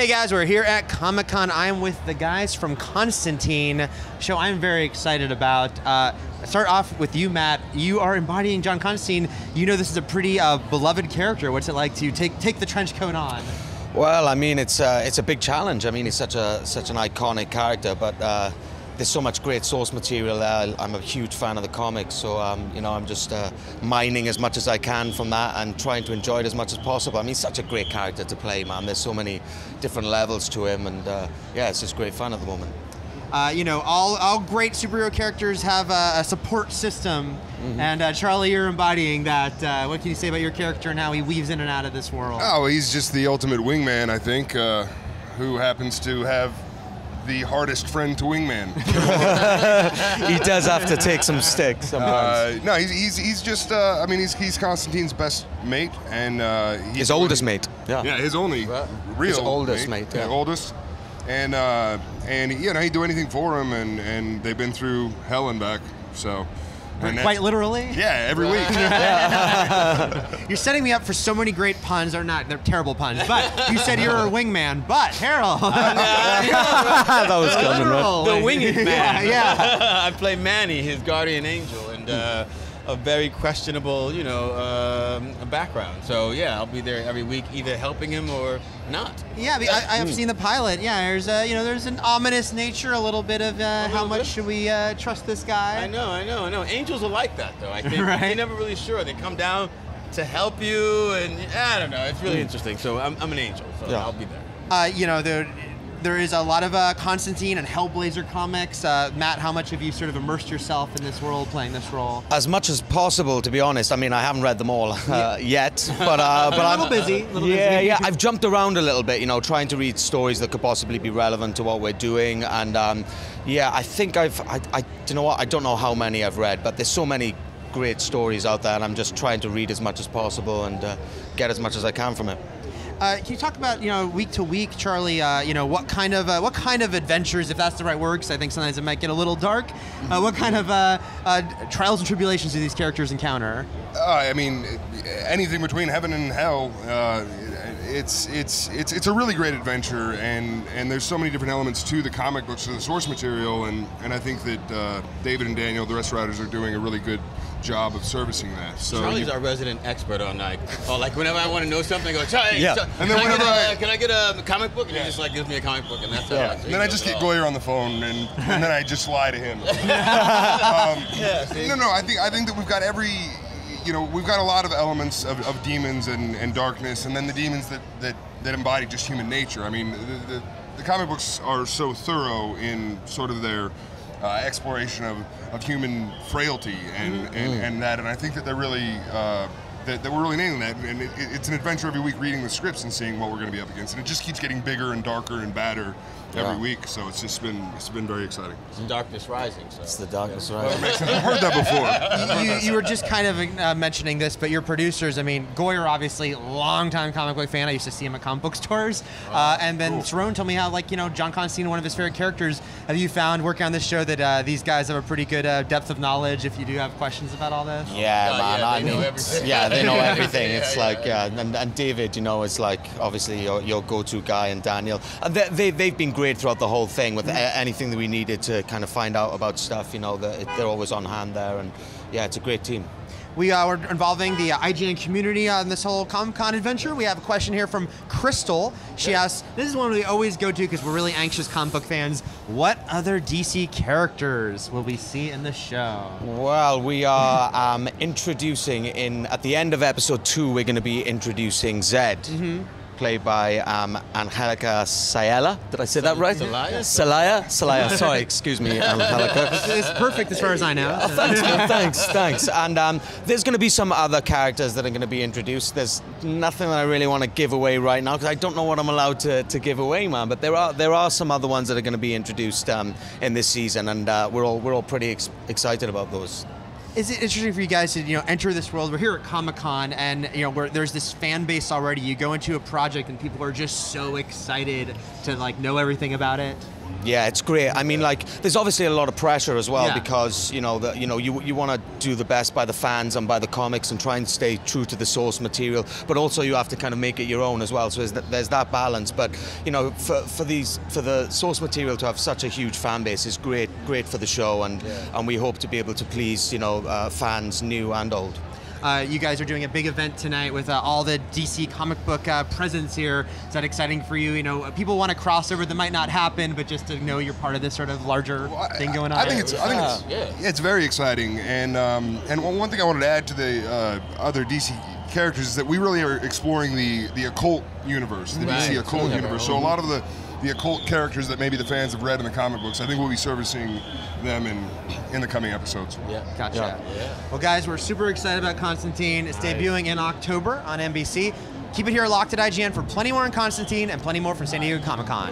Hey guys, we're here at Comic-Con. I'm with the guys from Constantine, show I'm very excited about. Start off with you, Matt. You are embodying John Constantine. You know this is a pretty beloved character. What's it like to take the trench coat on? Well, I mean, it's a big challenge. I mean, he's such an iconic character, but there's so much great source material there. I'm a huge fan of the comics, so you know, I'm just mining as much as I can from that and trying to enjoy it as much as possible. I mean, he's such a great character to play, man. There's so many different levels to him, and yeah, it's just great fun at the moment. You know, all great superhero characters have a support system, and Charlie, you're embodying that. What can you say about your character and how he weaves in and out of this world? Oh, he's just the ultimate wingman, I think, who happens to have the hardest friend to wingman. He does have to take some sticks sometimes. No, he's just, I mean, he's Constantine's best mate, and his oldest mate. Yeah, his only real his oldest mate. Yeah, oldest. And you know, he'd do anything for him, and they've been through hell and back, so. Quite literally? Yeah, every week. You're setting me up for so many great puns, or not, they're terrible puns, but you said you're a wingman, but Harold. That was coming, right? The winged man. Yeah. I play Manny, his guardian angel, and a very questionable, you know, background. So yeah, I'll be there every week, either helping him or not. Yeah, I have seen the pilot. Yeah, there's you know, there's an ominous nature, a little bit of how much should we trust this guy? I know. Angels are like that, though. I think Right. you're never really sure. They come down to help you, and I don't know. It's really interesting. So I'm an angel, so Yeah. I'll be there. You know, there is a lot of Constantine and Hellblazer comics. Matt, how much have you sort of immersed yourself in this world, playing this role? As much as possible, to be honest. I mean, I haven't read them all yet, but I'm a little busy. Yeah. I've jumped around a little bit, you know, trying to read stories that could possibly be relevant to what we're doing, and yeah, I think I you know what? I don't know how many I've read, but there's so many great stories out there, and I'm just trying to read as much as possible and get as much as I can from it. Can you talk about, you know, week to week, Charlie? You know, what kind of adventures, if that's the right word, because I think sometimes it might get a little dark. What kind of trials and tribulations do these characters encounter? I mean, anything between heaven and hell. It's a really great adventure, and there's so many different elements to the comic books, to the source material, and I think that David and Daniel, the rest writers, are doing a really good job of servicing that. So Charlie's our resident expert on like whenever I want to know something, I go, Charlie, Yeah. And then can I get a comic book? And he just like gives me a comic book, and that's how I And then I just get Goyer on the phone, and then I just lie to him. No, I think that we've got we've got a lot of elements of demons and darkness, and then the demons that embody just human nature. I mean, the comic books are so thorough in sort of their exploration of human frailty and I think that they're really that we're really nailing that, and it's an adventure every week reading the scripts and seeing what we're going to be up against, and it just keeps getting bigger and darker and badder every week. So it's been very exciting. It's Darkness Rising. So. It's the Darkness Rising. I've heard that before. You were just kind of mentioning this, but your producers, I mean, Goyer, obviously, longtime comic book fan. I used to see him at comic book stores. And then Tyrone told me how, like, you know, John Constantine, one of his favorite characters. Have you found, working on this show, that these guys have a pretty good depth of knowledge if you do have questions about all this? Yeah, man. Yeah, I they mean, know everything. yeah, they know everything. Yeah, It's yeah, like, and David, you know, is like obviously your go-to guy, and Daniel. And they've been great throughout the whole thing with anything that we needed to kind of find out about stuff. You know, they're always on hand there, and yeah, it's a great team. We are involving the IGN community on this whole Comic-Con adventure. We have a question here from Crystal. She asks, this is one we always go to because we're really anxious comic book fans. What other DC characters will we see in the show? Well, we are introducing at the end of episode 2, we're going to be introducing Zed. Played by Angelica Sayala. Did I say that right? Salaya. Sorry, excuse me, Angelica. It's perfect as far as I know. Thanks. And there's going to be some other characters that are going to be introduced. There's nothing that I really want to give away right now because I don't know what I'm allowed to give away, man. But there are some other ones that are going to be introduced in this season, and we're all pretty excited about those. Is it interesting for you guys to, you know, enter this world? We're here at Comic-Con, and you know, where there's this fan base already. You go into a project, and people are just so excited to like know everything about it. Yeah, it's great. I mean, like, there's obviously a lot of pressure as well, Yeah. because you want to do the best by the fans and by the comics and try and stay true to the source material, but also you have to kind of make it your own as well. So there's that balance. But for the source material to have such a huge fan base is great for the show, and we hope to be able to please fans new and old. You guys are doing a big event tonight with all the DC comic book presence here. Is that exciting for you? People want to crossover that might not happen, but just to know you're part of this sort of larger thing going on. I think it's very exciting. And one thing I wanted to add to the other DC characters is that we really are exploring the occult universe, the DC occult universe. So a lot of the occult characters that maybe the fans have read in the comic books, I think we'll be servicing them in the coming episodes. Yeah. Gotcha. Yeah. Well, guys, we're super excited about Constantine. It's debuting in October on NBC. Keep it here locked at IGN for plenty more on Constantine and plenty more from San Diego Comic-Con.